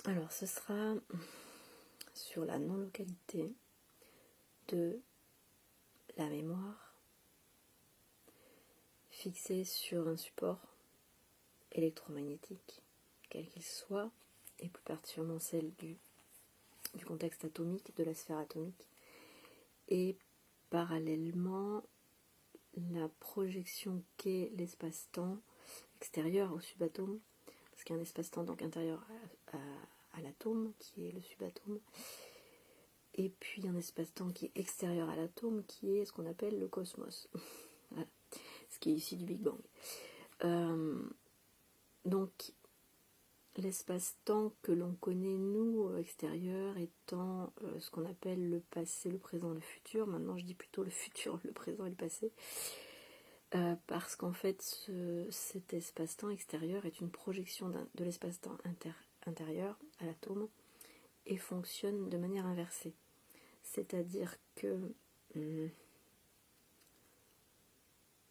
Alors, ce sera sur la non-localité de la mémoire fixée sur un support électromagnétique, quel qu'il soit, et plus particulièrement celle du contexte atomique, de la sphère atomique, et parallèlement la projection qu'est l'espace-temps extérieur au subatome, parce qu'il y a un espace-temps donc intérieur à l'atome, qui est le subatome, et puis un espace-temps qui est extérieur à l'atome, qui est ce qu'on appelle le cosmos, voilà, ce qui est issu du Big Bang. Donc, l'espace-temps que l'on connaît, nous, extérieur, étant ce qu'on appelle le passé, le présent, le futur. Maintenant, je dis plutôt le futur, le présent et le passé. Parce qu'en fait, cet espace-temps extérieur est une projection de l'espace-temps intérieur à l'atome et fonctionne de manière inversée. C'est-à-dire que...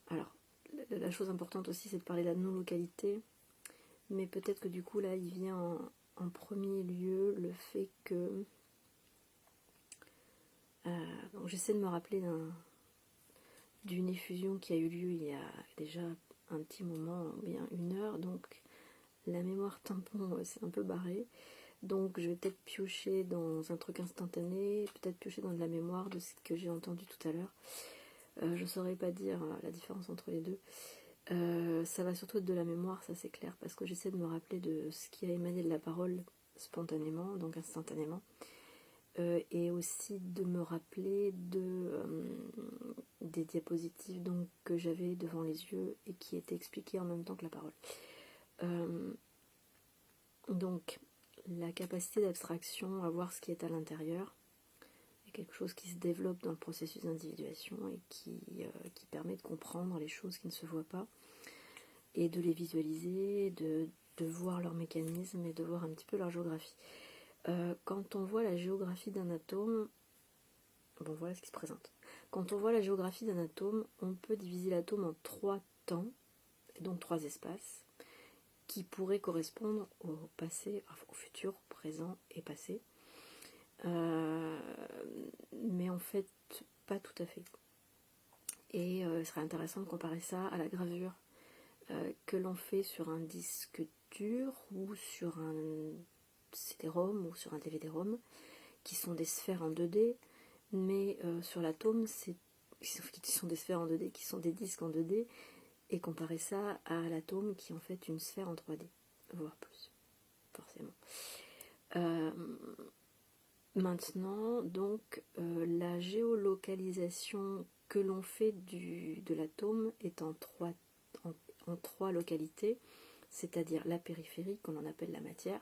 alors, la chose importante aussi, c'est de parler de la non-localité. Mais peut-être que du coup, là, il vient en premier lieu le fait que... donc j'essaie de me rappeler d'une effusion qui a eu lieu il y a déjà un petit moment, bien 1 heure. Donc la mémoire tampon c'est un peu barré. Donc je vais peut-être piocher dans un truc instantané, peut-être piocher dans de la mémoire de ce que j'ai entendu tout à l'heure. Je ne saurais pas dire la différence entre les deux. Ça va surtout être de la mémoire, ça c'est clair, parce que j'essaie de me rappeler de ce qui a émané de la parole spontanément, donc instantanément, et aussi de me rappeler des diapositives donc, que j'avais devant les yeux et qui étaient expliquées en même temps que la parole. Donc la capacité d'abstraction à voir ce qui est à l'intérieur est quelque chose qui se développe dans le processus d'individuation et qui permet de comprendre les choses qui ne se voient pas et de les visualiser, de voir leur mécanisme et de voir un petit peu leur géographie. Quand on voit la géographie d'un atome, bon voilà ce qui se présente. Quand on voit la géographie d'un atome, on peut diviser l'atome en 3 temps, et donc 3 espaces, qui pourraient correspondre au passé, au futur, au présent et passé. Mais en fait, pas tout à fait. Et il serait intéressant de comparer ça à la gravure que l'on fait sur un disque dur ou sur un CD-ROM ou sur un DVD-ROM, qui sont des sphères en 2D, mais sur l'atome, qui sont des sphères en 2D, qui sont des disques en 2D, et comparer ça à l'atome qui est en fait une sphère en 3D, voire plus, forcément. Maintenant, donc, la géolocalisation que l'on fait de l'atome est en 3 localités, c'est-à-dire la périphérie, qu'on en appelle la matière,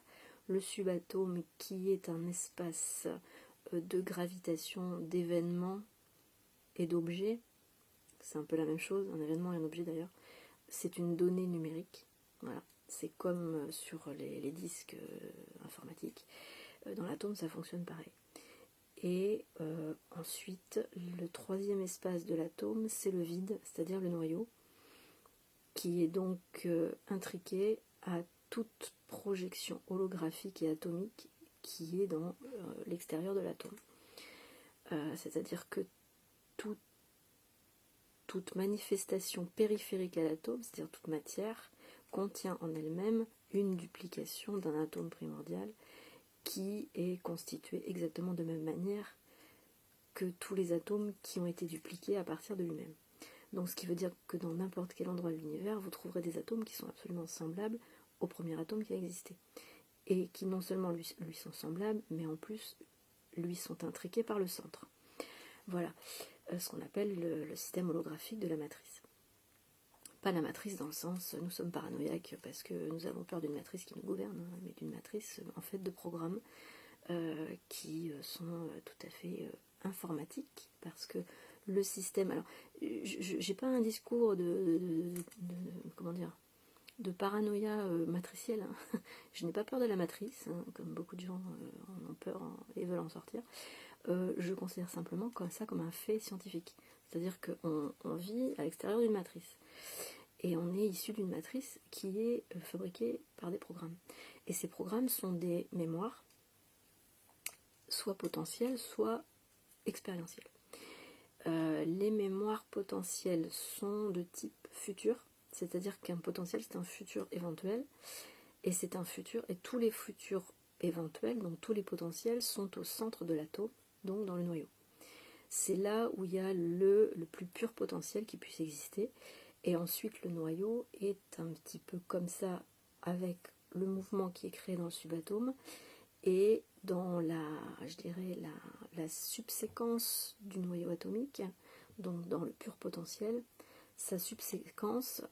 le subatome qui est un espace de gravitation d'événements et d'objets, c'est un peu la même chose, un événement et un objet d'ailleurs, c'est une donnée numérique, voilà. C'est comme sur les disques informatiques, dans l'atome ça fonctionne pareil. Et ensuite, le 3e espace de l'atome, c'est le vide, c'est-à-dire le noyau, qui est donc intriqué à toute projection holographique et atomique qui est dans l'extérieur de l'atome. C'est-à-dire que toute manifestation périphérique à l'atome, c'est-à-dire toute matière, contient en elle-même une duplication d'un atome primordial qui est constitué exactement de même manière que tous les atomes qui ont été dupliqués à partir de lui-même. Donc ce qui veut dire que dans n'importe quel endroit de l'univers, vous trouverez des atomes qui sont absolument semblables au premier atome qui a existé. Et qui non seulement lui sont semblables, mais en plus lui sont intriqués par le centre. Voilà, ce qu'on appelle le système holographique de la matrice. Pas la matrice dans le sens, nous sommes paranoïaques parce que nous avons peur d'une matrice qui nous gouverne, mais d'une matrice en fait de programmes qui sont tout à fait informatiques, parce que le système... Alors, j'ai pas un discours comment dire, de paranoïa matricielle, hein. Je n'ai pas peur de la matrice, hein, comme beaucoup de gens en ont peur et veulent en sortir. Je considère simplement ça comme un fait scientifique. C'est-à-dire qu'on vit à l'extérieur d'une matrice. Et on est issu d'une matrice qui est fabriquée par des programmes. Et ces programmes sont des mémoires, soit potentielles, soit expérientielles. Les mémoires potentielles sont de type futur, c'est-à-dire qu'un potentiel c'est un futur éventuel, et c'est un futur, et tous les futurs éventuels, donc tous les potentiels, sont au centre de l'atome, donc dans le noyau. C'est là où il y a le plus pur potentiel qui puisse exister, et ensuite le noyau est un petit peu comme ça, avec le mouvement qui est créé dans le subatome, et dans la subséquence du noyau atomique, donc dans le pur potentiel, sa subséquence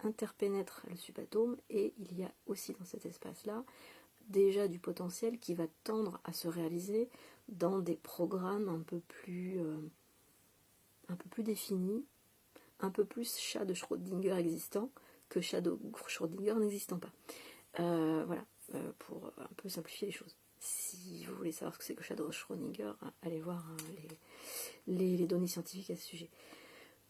interpénètre le subatome, et il y a aussi dans cet espace-là déjà du potentiel qui va tendre à se réaliser dans des programmes un peu plus définis, un peu plus chat de Schrödinger existant que chat de Schrödinger n'existant pas. Voilà, pour un peu simplifier les choses. Si vous voulez savoir ce que c'est que chat de Schrödinger, allez voir les données scientifiques à ce sujet.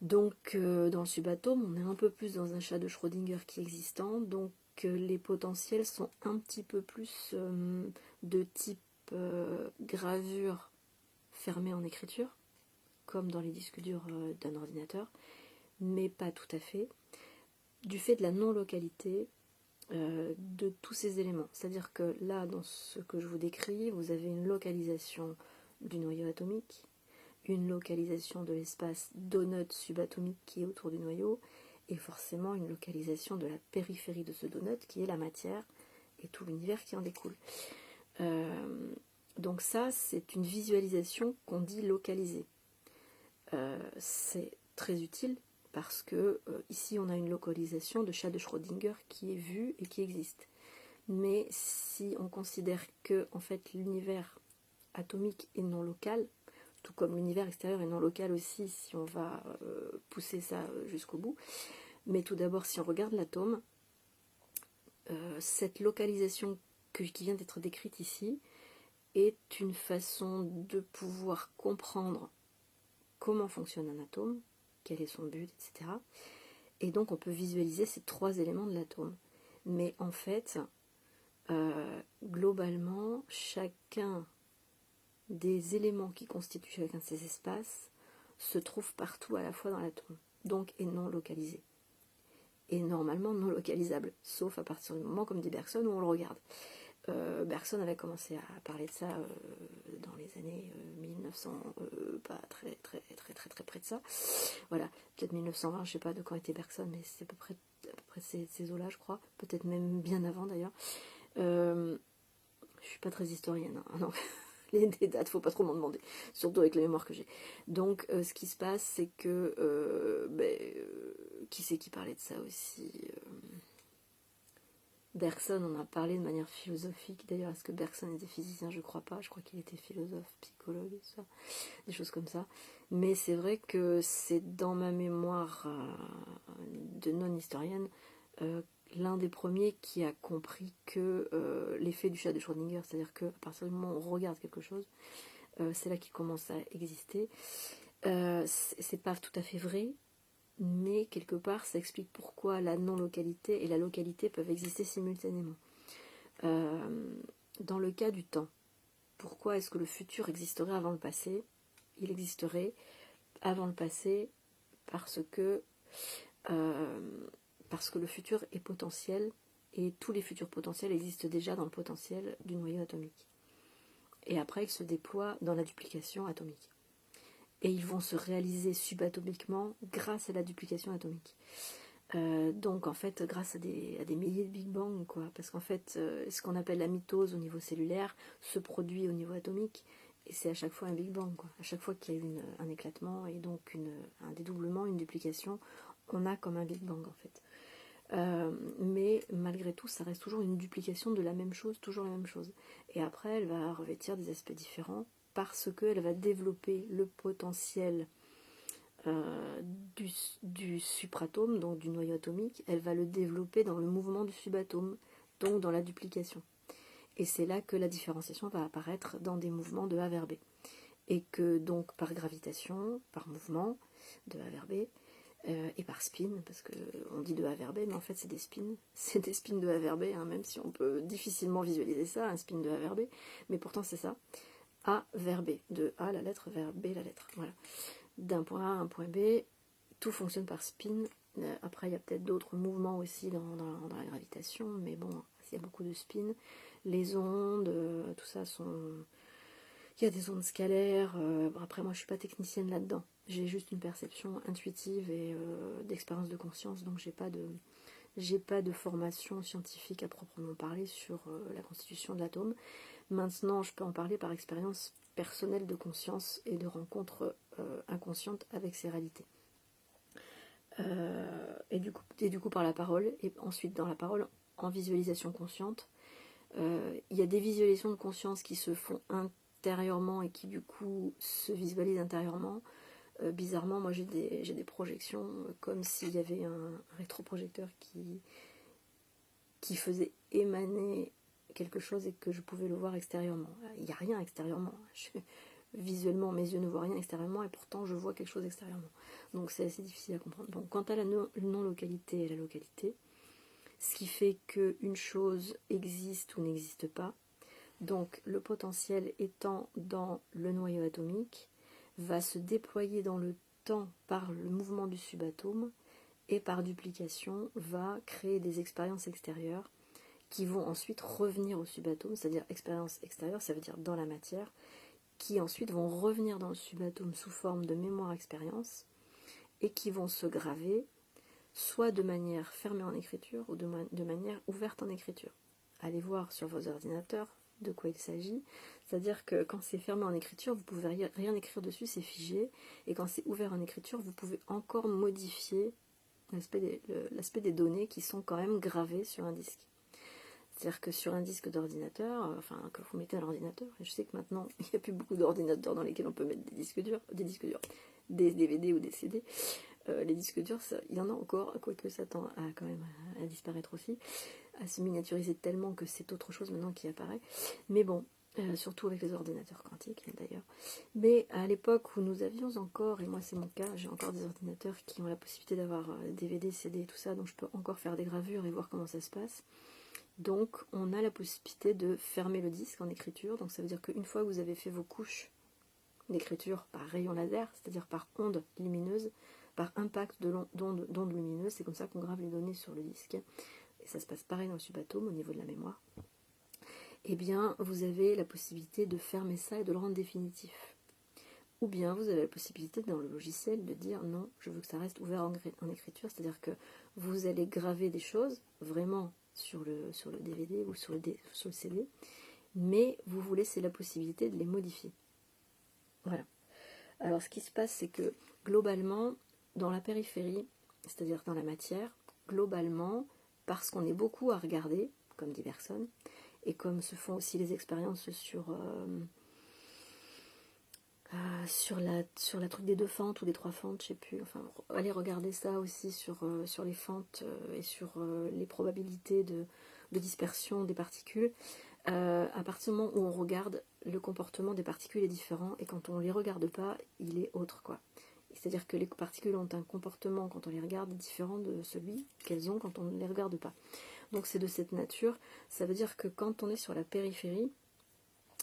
Donc dans le subatome, on est un peu plus dans un chat de Schrödinger qui est existant, donc les potentiels sont un petit peu plus de type gravure fermée en écriture, comme dans les disques durs d'un ordinateur, mais pas tout à fait, du fait de la non-localité de tous ces éléments. C'est-à-dire que là, dans ce que je vous décris, vous avez une localisation du noyau atomique, une localisation de l'espace donut subatomique qui est autour du noyau, et forcément une localisation de la périphérie de ce donut qui est la matière et tout l'univers qui en découle. Donc ça, c'est une visualisation qu'on dit localisée. C'est très utile parce que ici on a une localisation de chat de Schrödinger qui est vue et qui existe. Mais si on considère que en fait l'univers atomique est non local, tout comme l'univers extérieur est non local aussi si on va pousser ça jusqu'au bout, mais tout d'abord si on regarde l'atome, cette localisation qui vient d'être décrite ici est une façon de pouvoir comprendre comment fonctionne un atome, quel est son but, etc. Et donc on peut visualiser ces trois éléments de l'atome. Mais en fait, globalement, chacun des éléments qui constituent chacun de ces espaces se trouve partout à la fois dans l'atome, donc est non localisé. Et normalement non localisable, sauf à partir du moment, comme dit Bergson, où on le regarde. Bergson avait commencé à parler de ça dans les années 1900, pas très près de ça. Voilà, peut-être 1920, je sais pas de quand était Bergson, mais c'est à peu près ces eaux-là, je crois. Peut-être même bien avant d'ailleurs. Je suis pas très historienne, hein, donc les dates, faut pas trop m'en demander, surtout avec la mémoire que j'ai. Donc, ce qui se passe, c'est que qui c'est qui parlait de ça aussi Bergson en a parlé de manière philosophique. D'ailleurs, est-ce que Bergson était physicien? Je crois pas. Je crois qu'il était philosophe, psychologue, et ça, des choses comme ça. Mais c'est vrai que c'est dans ma mémoire de non-historienne l'un des premiers qui a compris que l'effet du chat de Schrödinger, c'est-à-dire qu'à partir du moment où on regarde quelque chose, c'est là qu'il commence à exister. C'est pas tout à fait vrai, mais quelque part ça explique pourquoi la non-localité et la localité peuvent exister simultanément. Dans le cas du temps, pourquoi est-ce que le futur existerait avant le passé? Il existerait avant le passé parce que le futur est potentiel, et tous les futurs potentiels existent déjà dans le potentiel du noyau atomique. Et après ils se déploient dans la duplication atomique. Et ils vont se réaliser subatomiquement grâce à la duplication atomique. Donc en fait, grâce à des milliers de Big Bang, quoi, parce qu'en fait, ce qu'on appelle la mitose au niveau cellulaire se produit au niveau atomique, et c'est à chaque fois un Big Bang, quoi. À chaque fois qu'il y a un éclatement, et donc un dédoublement, une duplication, on a comme un Big Bang, en fait. Mais malgré tout, ça reste toujours une duplication de la même chose, toujours la même chose. Et après, elle va revêtir des aspects différents, parce qu'elle va développer le potentiel du supratome, donc du noyau atomique, elle va le développer dans le mouvement du subatome, donc dans la duplication. Et c'est là que la différenciation va apparaître dans des mouvements de A vers B. Et que donc par gravitation, par mouvement de A vers B, et par spin, parce qu'on dit de A vers B, mais en fait c'est des spins, c'est des spins de A vers B, hein, même si on peut difficilement visualiser ça, un spin de A vers B, mais pourtant c'est ça, A vers B, de A la lettre vers B la lettre, voilà. D'un point A à un point B, tout fonctionne par spin. Après il y a peut-être d'autres mouvements aussi dans la gravitation, mais bon, il y a beaucoup de spin. Les ondes, tout ça sont... Il y a des ondes scalaires, après moi je suis pas technicienne là-dedans, j'ai juste une perception intuitive et d'expérience de conscience, donc j'ai pas de formation scientifique à proprement parler sur la constitution de l'atome. Maintenant je peux en parler par expérience personnelle de conscience et de rencontres inconscientes avec ces réalités. Et du coup par la parole, et ensuite dans la parole en visualisation consciente, il y a des visualisations de conscience qui se font intérieurement et qui du coup se visualisent intérieurement. Bizarrement, moi j'ai des projections comme s'il y avait un rétroprojecteur qui faisait émaner quelque chose et que je pouvais le voir extérieurement. Il n'y a rien extérieurement. Visuellement, mes yeux ne voient rien extérieurement et pourtant je vois quelque chose extérieurement. Donc c'est assez difficile à comprendre. Donc quant à la non-localité et la localité, ce qui fait qu'une chose existe ou n'existe pas, donc le potentiel étant dans le noyau atomique, va se déployer dans le temps par le mouvement du subatome et par duplication va créer des expériences extérieures qui vont ensuite revenir au subatome, c'est-à-dire expériences extérieures, ça veut dire dans la matière, qui ensuite vont revenir dans le subatome sous forme de mémoire-expérience et qui vont se graver soit de manière fermée en écriture ou de manière ouverte en écriture. Allez voir sur vos ordinateurs de quoi il s'agit, c'est-à-dire que quand c'est fermé en écriture, vous pouvez rien écrire dessus, c'est figé, et quand c'est ouvert en écriture, vous pouvez encore modifier l'aspect des données qui sont quand même gravées sur un disque. C'est-à-dire que sur un disque d'ordinateur, enfin que vous mettez à l'ordinateur, et je sais que maintenant il n'y a plus beaucoup d'ordinateurs dans lesquels on peut mettre des disques durs, des DVD ou des CD. Les disques durs, il y en a encore, quoique ça tend à quand même à disparaître aussi, à se miniaturiser tellement que c'est autre chose maintenant qui apparaît. Mais bon, surtout avec les ordinateurs quantiques d'ailleurs. Mais à l'époque où nous avions encore, et moi c'est mon cas, j'ai encore des ordinateurs qui ont la possibilité d'avoir DVD, CD et tout ça, donc je peux encore faire des gravures et voir comment ça se passe. Donc on a la possibilité de fermer le disque en écriture, donc ça veut dire qu'une fois que vous avez fait vos couches d'écriture par rayon laser, c'est-à-dire par onde lumineuse, par impact d'ondes lumineuses, c'est comme ça qu'on grave les données sur le disque, et ça se passe pareil dans le subatome au niveau de la mémoire, eh bien vous avez la possibilité de fermer ça et de le rendre définitif. Ou bien vous avez la possibilité dans le logiciel de dire non, je veux que ça reste ouvert en écriture, c'est-à-dire que vous allez graver des choses vraiment sur le DVD ou sur le CD, mais vous vous laissez la possibilité de les modifier. Voilà. Alors ce qui se passe, c'est que globalement, dans la périphérie, c'est-à-dire dans la matière, globalement, parce qu'on est beaucoup à regarder, comme dit personnes, et comme se font aussi les expériences sur la truc des 2 fentes ou des 3 fentes, je sais plus, enfin allez regarder ça aussi sur les fentes et sur les probabilités de dispersion des particules. À partir du moment où on regarde, le comportement des particules est différent, et quand on ne les regarde pas, il est autre, quoi. C'est-à-dire que les particules ont un comportement, quand on les regarde, différent de celui qu'elles ont quand on ne les regarde pas. Donc c'est de cette nature. Ça veut dire que quand on est sur la périphérie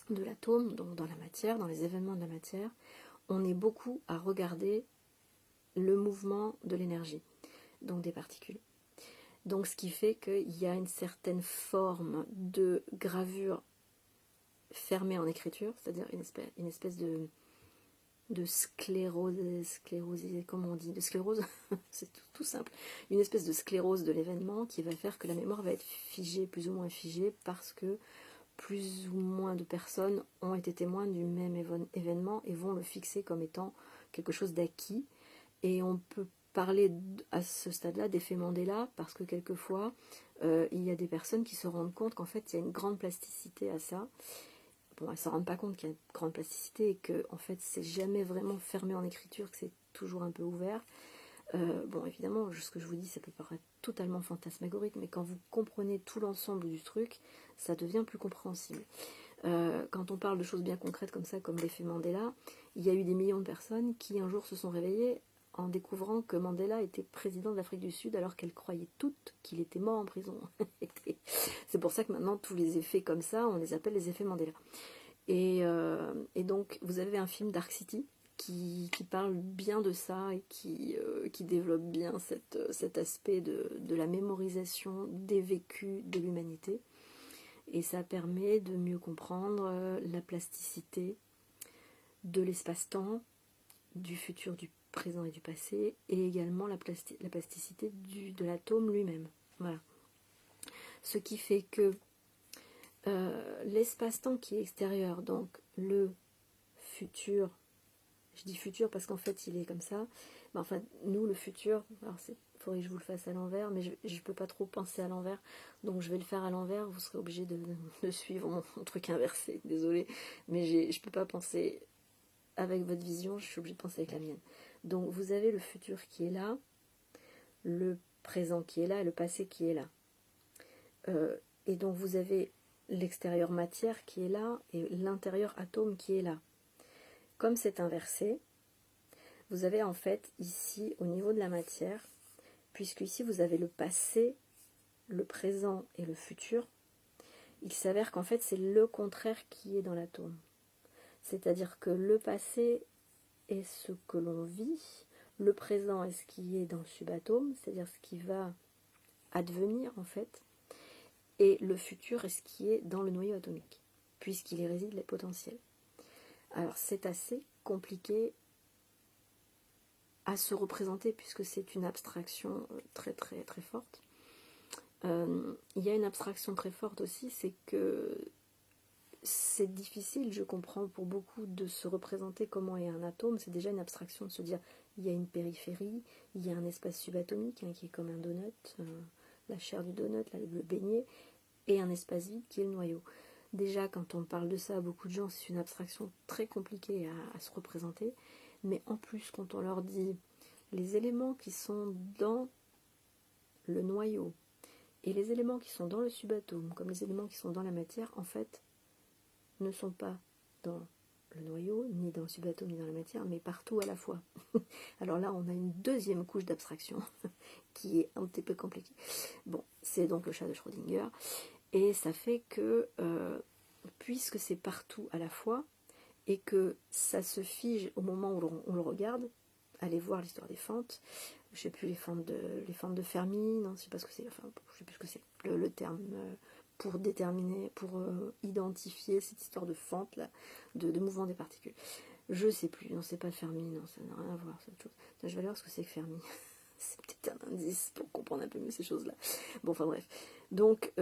de l'atome, donc dans la matière, dans les événements de la matière, on est beaucoup à regarder le mouvement de l'énergie, donc des particules. Donc ce qui fait qu'il y a une certaine forme de gravure fermée en écriture, c'est-à-dire une espèce de sclérose, comment on dit, de sclérose, c'est tout simple, une espèce de sclérose de l'événement qui va faire que la mémoire va être figée, plus ou moins figée, parce que plus ou moins de personnes ont été témoins du même événement et vont le fixer comme étant quelque chose d'acquis. Et on peut parler à ce stade-là d'effet Mandela, parce que quelquefois, il y a des personnes qui se rendent compte qu'en fait, il y a une grande plasticité à ça. Bon, elles ne se rendent pas compte qu'il y a une grande plasticité et que en fait, c'est jamais vraiment fermé en écriture, que c'est toujours un peu ouvert. Bon, évidemment, ce que je vous dis, ça peut paraître totalement fantasmagorique, mais quand vous comprenez tout l'ensemble du truc, ça devient plus compréhensible. Quand on parle de choses bien concrètes comme ça, comme l'effet Mandela, il y a eu des millions de personnes qui un jour se sont réveillées en découvrant que Mandela était président de l'Afrique du Sud alors qu'elle croyait toutes qu'il était mort en prison. C'est pour ça que maintenant tous les effets comme ça, on les appelle les effets Mandela. Et donc vous avez un film Dark City qui parle bien de ça et qui développe bien cet aspect de la mémorisation des vécus de l'humanité. Et ça permet de mieux comprendre la plasticité de l'espace-temps, du futur, du présent et du passé, et également la plasticité de l'atome lui-même. Voilà. Ce qui fait que l'espace-temps qui est extérieur, donc le futur, je dis futur parce qu'en fait il est comme ça, mais enfin nous le futur, alors il faudrait que je vous le fasse à l'envers, mais je ne peux pas trop penser à l'envers, donc je vais le faire à l'envers, vous serez obligé de suivre mon truc inversé, désolé, mais je ne peux pas penser avec votre vision, je suis obligée de penser avec la mienne. Donc vous avez le futur qui est là, le présent qui est là et le passé qui est là. Et donc vous avez l'extérieur matière qui est là et l'intérieur atome qui est là. Comme c'est inversé, vous avez en fait ici au niveau de la matière, puisque ici vous avez le passé, le présent et le futur, il s'avère qu'en fait c'est le contraire qui est dans l'atome. C'est-à-dire que le passé est ce que l'on vit, le présent est ce qui est dans le subatome, c'est-à-dire ce qui va advenir en fait, et le futur est ce qui est dans le noyau atomique, puisqu'il y réside les potentiels. Alors c'est assez compliqué à se représenter, puisque c'est une abstraction très très très forte. Il y a une abstraction très forte aussi, c'est que c'est difficile, je comprends, pour beaucoup de se représenter comment est un atome. C'est déjà une abstraction de se dire il y a une périphérie, il y a un espace subatomique qui est comme un donut, la chair du donut, le beignet, et un espace vide qui est le noyau. Déjà, quand on parle de ça à beaucoup de gens, c'est une abstraction très compliquée à se représenter. Mais en plus, quand on leur dit les éléments qui sont dans le noyau et les éléments qui sont dans le subatome, comme les éléments qui sont dans la matière, en fait, ne sont pas dans le noyau, ni dans le subatome, ni dans la matière, mais partout à la fois. Alors là, on a une deuxième couche d'abstraction qui est un petit peu compliquée. Bon, c'est donc le chat de Schrödinger. Et ça fait que, puisque c'est partout à la fois, et que ça se fige au moment où on le regarde, allez voir l'histoire des fentes, je ne sais plus, les fentes de Fermi, non, je ne sais pas ce que c'est, enfin, je sais plus ce que c'est, le terme pour déterminer, pour identifier cette histoire de fente, là, de mouvement des particules. Je ne sais plus, non, c'est pas Fermi, non, ça n'a rien à voir, c'est autre chose. Je vais aller voir ce que c'est que Fermi. C'est peut-être un indice pour comprendre un peu mieux ces choses-là. Bon, enfin bref. Donc,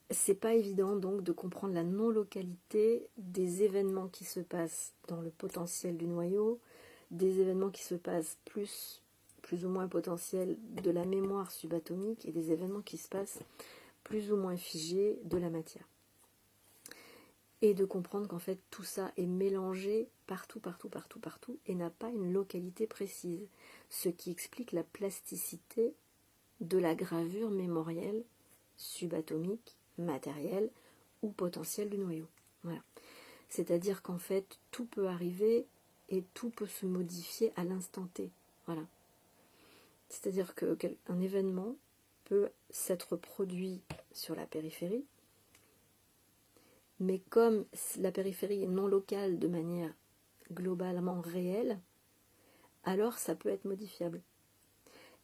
c'est pas évident donc de comprendre la non-localité des événements qui se passent dans le potentiel du noyau, des événements qui se passent plus ou moins potentiels de la mémoire subatomique et des événements qui se passent plus ou moins figés de la matière. Et de comprendre qu'en fait tout ça est mélangé partout et n'a pas une localité précise, ce qui explique la plasticité de la gravure mémorielle subatomique, matérielle ou potentielle du noyau. Voilà. C'est-à-dire qu'en fait tout peut arriver et tout peut se modifier à l'instant T. Voilà. C'est-à-dire qu'un événement peut s'être produit sur la périphérie, mais comme la périphérie est non locale de manière globalement réelle, alors ça peut être modifiable.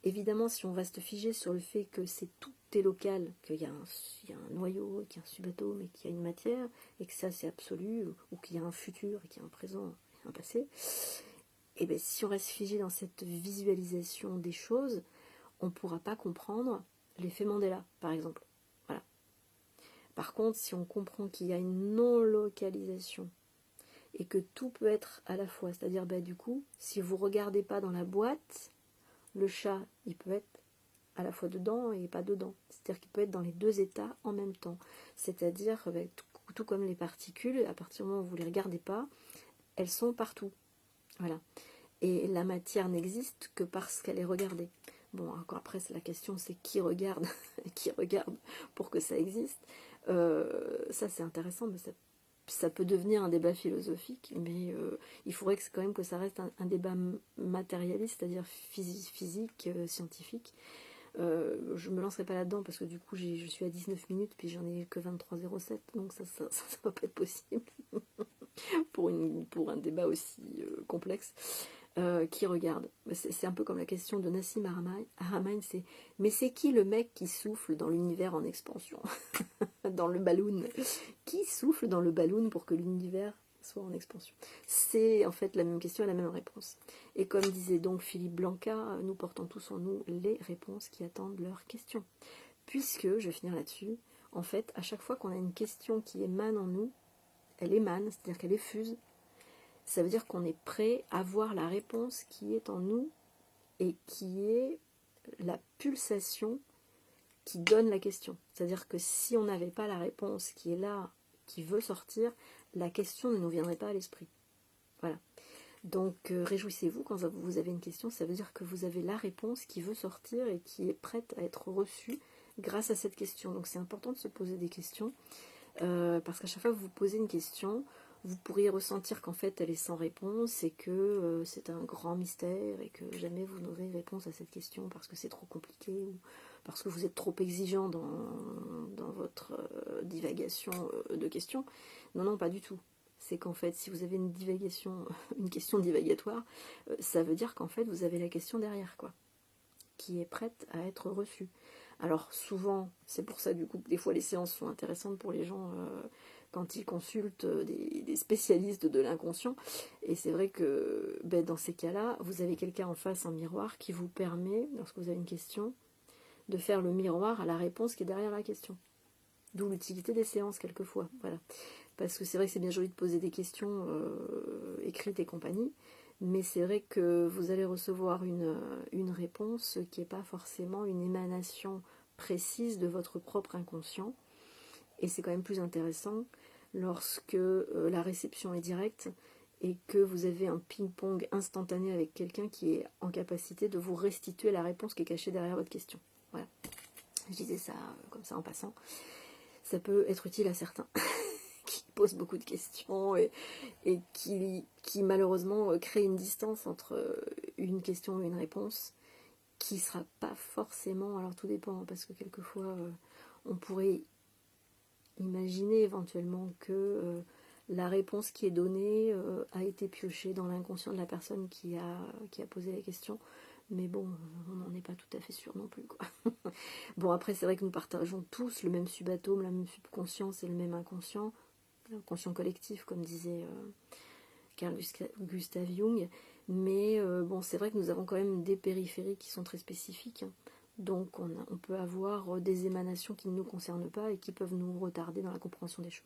Évidemment, si on reste figé sur le fait que tout est local, qu'il y a un noyau, qu'il y a un subatome et qu'il y a une matière, et que ça c'est absolu, ou qu'il y a un futur et qu'il y a un présent et un passé, et bien si on reste figé dans cette visualisation des choses, on ne pourra pas comprendre l'effet Mandela, par exemple. Voilà. Par contre, si on comprend qu'il y a une non-localisation et que tout peut être à la fois, c'est-à-dire du coup, si vous ne regardez pas dans la boîte, le chat, il peut être à la fois dedans et pas dedans. C'est-à-dire qu'il peut être dans les deux états en même temps. C'est-à-dire, tout comme les particules, à partir du moment où vous ne les regardez pas, elles sont partout. Voilà. Et la matière n'existe que parce qu'elle est regardée. Bon, encore après, la question, c'est qui regarde pour que ça existe. Ça, c'est intéressant, mais ça peut devenir un débat philosophique, mais il faudrait quand même que ça reste un débat matérialiste, c'est-à-dire physique, scientifique. Je me lancerai pas là-dedans parce que du coup je suis à 19 minutes puis j'en ai que 23,07, donc ça va pas être possible pour un débat aussi complexe. Qui regarde. C'est un peu comme la question de Nassim Haramein, c'est mais c'est qui le mec qui souffle dans l'univers en expansion dans le ballon? Qui souffle dans le ballon pour que l'univers soit en expansion? C'est en fait la même question et la même réponse. Et comme disait donc Philippe Blanca, nous portons tous en nous les réponses qui attendent leurs questions. Puisque, je vais finir là-dessus, en fait, à chaque fois qu'on a une question qui émane en nous, elle émane, c'est-à-dire qu'elle effuse, ça veut dire qu'on est prêt à voir la réponse qui est en nous et qui est la pulsation qui donne la question. C'est-à-dire que si on n'avait pas la réponse qui est là, qui veut sortir, la question ne nous viendrait pas à l'esprit. Voilà. Donc réjouissez-vous quand vous avez une question, ça veut dire que vous avez la réponse qui veut sortir et qui est prête à être reçue grâce à cette question. Donc c'est important de se poser des questions, parce qu'à chaque fois que vous posez une question, vous pourriez ressentir qu'en fait elle est sans réponse et que c'est un grand mystère et que jamais vous n'aurez réponse à cette question parce que c'est trop compliqué ou parce que vous êtes trop exigeant dans votre divagation de questions. Non, non, pas du tout. C'est qu'en fait, si vous avez une divagation, une question divagatoire, ça veut dire qu'en fait, vous avez la question derrière, quoi, qui est prête à être reçue. Alors souvent, c'est pour ça du coup que des fois les séances sont intéressantes pour les gens quand ils consultent des spécialistes de l'inconscient. Et c'est vrai que dans ces cas-là, vous avez quelqu'un en face, un miroir, qui vous permet, lorsque vous avez une question, de faire le miroir à la réponse qui est derrière la question. D'où l'utilité des séances quelquefois. Voilà. Parce que c'est vrai que c'est bien joli de poser des questions écrites et compagnie, mais c'est vrai que vous allez recevoir une réponse qui n'est pas forcément une émanation précise de votre propre inconscient. Et c'est quand même plus intéressant lorsque la réception est directe et que vous avez un ping-pong instantané avec quelqu'un qui est en capacité de vous restituer la réponse qui est cachée derrière votre question. Voilà. Je disais ça comme ça en passant. Ça peut être utile à certains qui posent beaucoup de questions et qui malheureusement créent une distance entre une question et une réponse qui ne sera pas forcément, alors tout dépend, parce que quelquefois on pourrait imaginer éventuellement que la réponse qui est donnée a été piochée dans l'inconscient de la personne qui a posé la question. Mais bon, on n'en est pas tout à fait sûr non plus, quoi. Bon, après, c'est vrai que nous partageons tous le même subatome, la même subconscience et le même inconscient collectif, comme disait Carl Gustav Jung. Mais bon, c'est vrai que nous avons quand même des périphériques qui sont très spécifiques. Donc, on peut avoir des émanations qui ne nous concernent pas et qui peuvent nous retarder dans la compréhension des choses.